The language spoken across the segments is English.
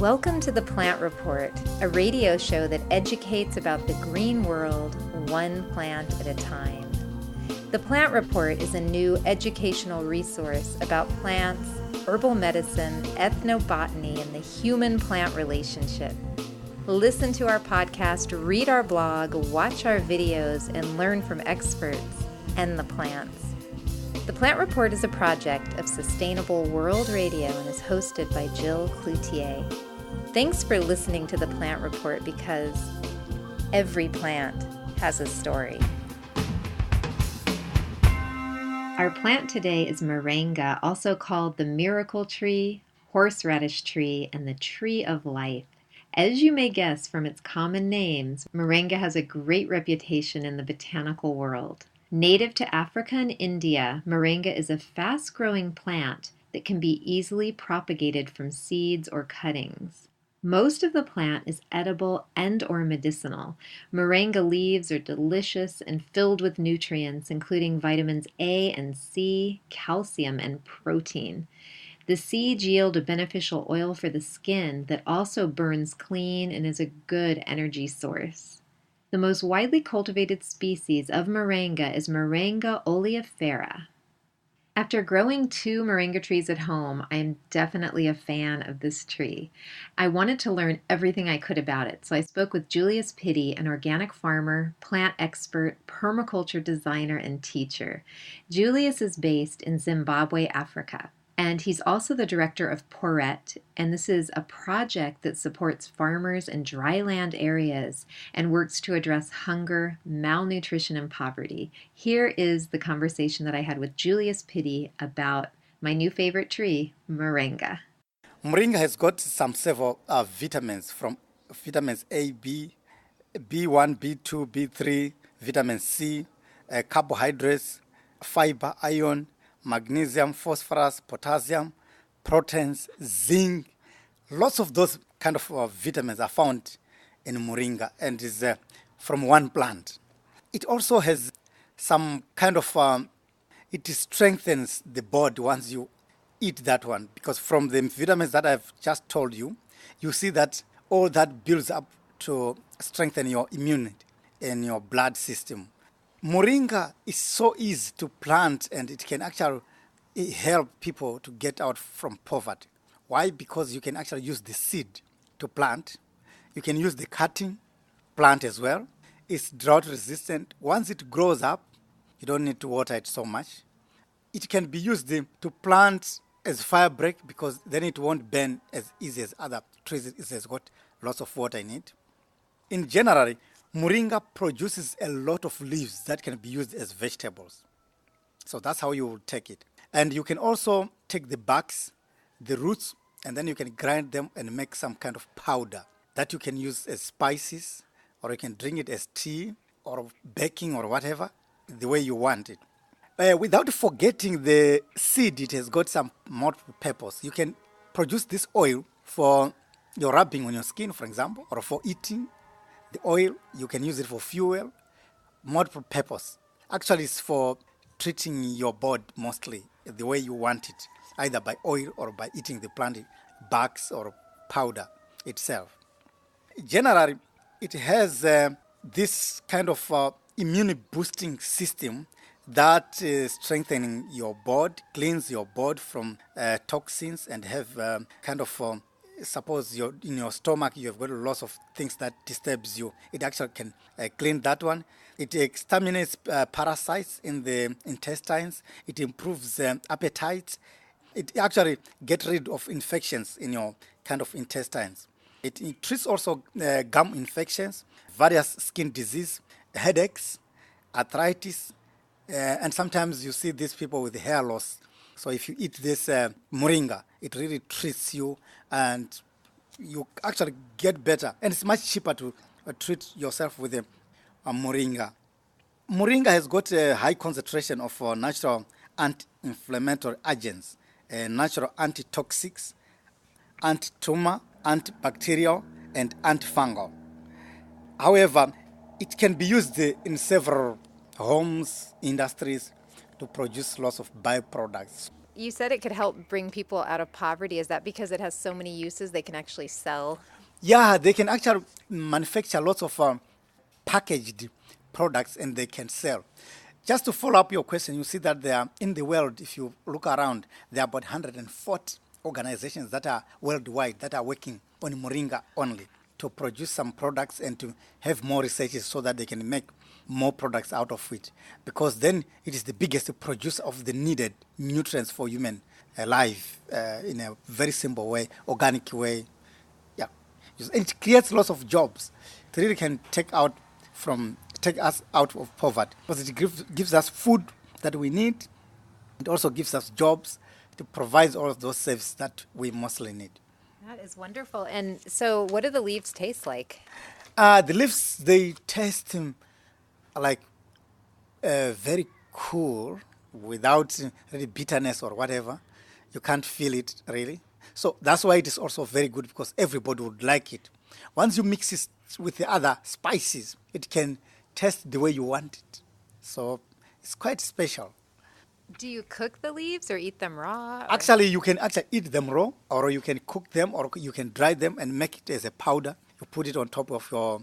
Welcome to the Plant Report, a radio show that educates about the green world one plant at a time. The Plant Report is a new educational resource about plants, herbal medicine, ethnobotany, and the human-plant relationship. Listen to our podcast, read our blog, watch our videos, and learn from experts and the plants. The Plant Report is a project of Sustainable World Radio and is hosted by Jill Cloutier. Thanks for listening to the Plant Report because every plant has a story. Our plant today is Moringa, also called the miracle tree, horseradish tree, and the tree of life. As you may guess from its common names, Moringa has a great reputation in the botanical world. Native to Africa and India, Moringa is a fast-growing plant that can be easily propagated from seeds or cuttings. Most of the plant is edible and or medicinal. Moringa leaves are delicious and filled with nutrients, including vitamins A and C, calcium, and protein. The seeds yield a beneficial oil for the skin that also burns clean and is a good energy source. The most widely cultivated species of moringa is Moringa oleifera. After growing 2 moringa trees at home, I am definitely a fan of this tree. I wanted to learn everything I could about it, so I spoke with Julious Piti, an organic farmer, plant expert, permaculture designer, and teacher. Julious is based in Zimbabwe, Africa. And he's also the director of PORET, and this is a project that supports farmers in dryland areas and works to address hunger, malnutrition, and poverty. Here is the conversation that I had with Julious Piti about my new favorite tree, Moringa. Moringa has got some several vitamins, from vitamins A, B, B1, B2, B3, vitamin C, carbohydrates, fiber, iron, magnesium, phosphorus, potassium, proteins, zinc. Lots of those kind of vitamins are found in moringa and is from one plant. It also has some kind of, it strengthens the body once you eat that one, because from the vitamins that I've just told you, you see that all that builds up to strengthen your immunity and your blood system. Moringa is so easy to plant and it can actually help people to get out from poverty. Why? Because you can actually use the seed to plant. You can use the cutting plant as well. It's drought resistant. Once it grows up, you don't need to water it so much. It can be used to plant as fire break because then it won't burn as easy as other trees. It has got lots of water in it. In general, Moringa produces a lot of leaves that can be used as vegetables. So that's how you will take it. And you can also take the barks, the roots, and then you can grind them and make some kind of powder that you can use as spices, or you can drink it as tea, or baking, or whatever, the way you want it. Without forgetting the seed, it has got some multiple purpose. You can produce this oil for your rubbing on your skin, for example, or for eating. The oil, you can use it for fuel, multiple purpose. Actually, it's for treating your body mostly the way you want it, either by oil or by eating the plant barks or powder itself. Generally, it has this kind of immune boosting system that is strengthening your body, cleans your body from toxins, and have kind of suppose in your stomach you have got lots of things that disturbs you. It actually can clean that one. It exterminates parasites in the intestines. It improves appetite. It actually gets rid of infections in your kind of intestines. It treats also gum infections, various skin disease, headaches, arthritis, and sometimes you see these people with hair loss. So if you eat this moringa, it really treats you and you actually get better. And it's much cheaper to treat yourself with a moringa. Moringa has got a high concentration of natural anti-inflammatory agents, natural antitoxics, anti-tumor, antibacterial, and antifungal. However, it can be used in several homes, industries, to produce lots of byproducts. You said it could help bring people out of poverty. Is that because it has so many uses they can actually sell? Yeah, they can actually manufacture lots of packaged products and they can sell. Just to follow up your question, you see that there are, in the world, if you look around, there are about 140 organizations that are worldwide that are working on Moringa only to produce some products and to have more researches so that they can make more products out of it. Because then it is the biggest producer of the needed nutrients for human life in a very simple way, organic way. Yeah, it creates lots of jobs. It really can take us out of poverty because it gives us food that we need. It also gives us jobs. It provides all of those services that we mostly need. That is wonderful. And so what do the leaves taste like? The leaves, they taste like very cool without really bitterness or whatever. You can't feel it really. So that's why it is also very good because everybody would like it. Once you mix it with the other spices, it can taste the way you want it. So it's quite special. Do you cook the leaves or eat them raw? Actually, you can actually eat them raw, or you can cook them, or you can dry them and make it as a powder. You put it on top of your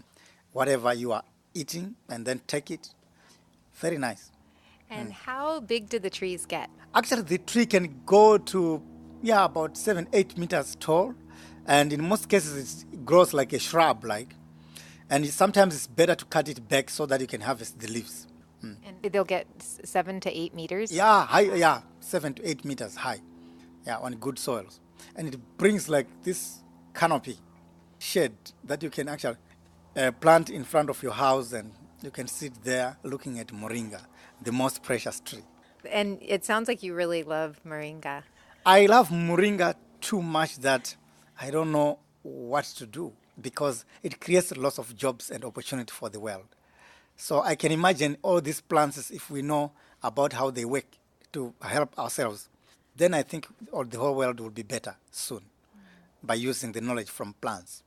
whatever you are eating and then take it. Very nice. And how big do the trees get? Actually, the tree can go to, about 7-8 meters tall. And in most cases, it grows like a shrub, and sometimes it's better to cut it back so that you can harvest the leaves. And they'll get 7 to 8 meters? Yeah, high, 7 to 8 meters high, on good soils. And it brings like this canopy shade that you can actually plant in front of your house, and you can sit there looking at Moringa, the most precious tree. And it sounds like you really love Moringa. I love Moringa too much that I don't know what to do because it creates lots of jobs and opportunity for the world. So I can imagine all these plants, if we know about how they work to help ourselves, then I think the whole world will be better soon by using the knowledge from plants.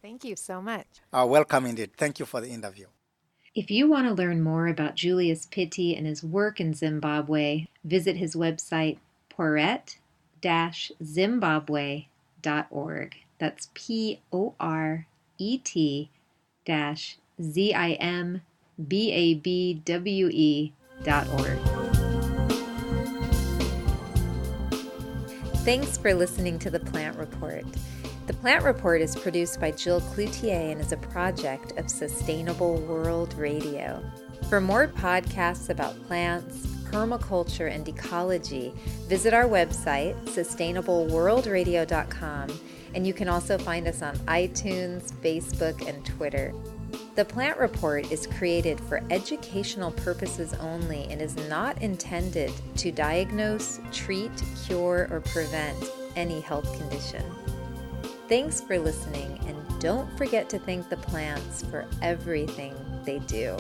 Thank you so much. Welcome indeed. Thank you for the interview. If you want to learn more about Julious Piti and his work in Zimbabwe, visit his website, PORET-Zimbabwe.org. That's PORET-Zimbabwe.org. Thanks for listening to The Plant Report. The Plant Report is produced by Jill Cloutier and is a project of Sustainable World Radio. For more podcasts about plants, permaculture, and ecology, visit our website, sustainableworldradio.com, and you can also find us on iTunes, Facebook, and Twitter. The Plant Report is created for educational purposes only and is not intended to diagnose, treat, cure, or prevent any health condition. Thanks for listening, and don't forget to thank the plants for everything they do.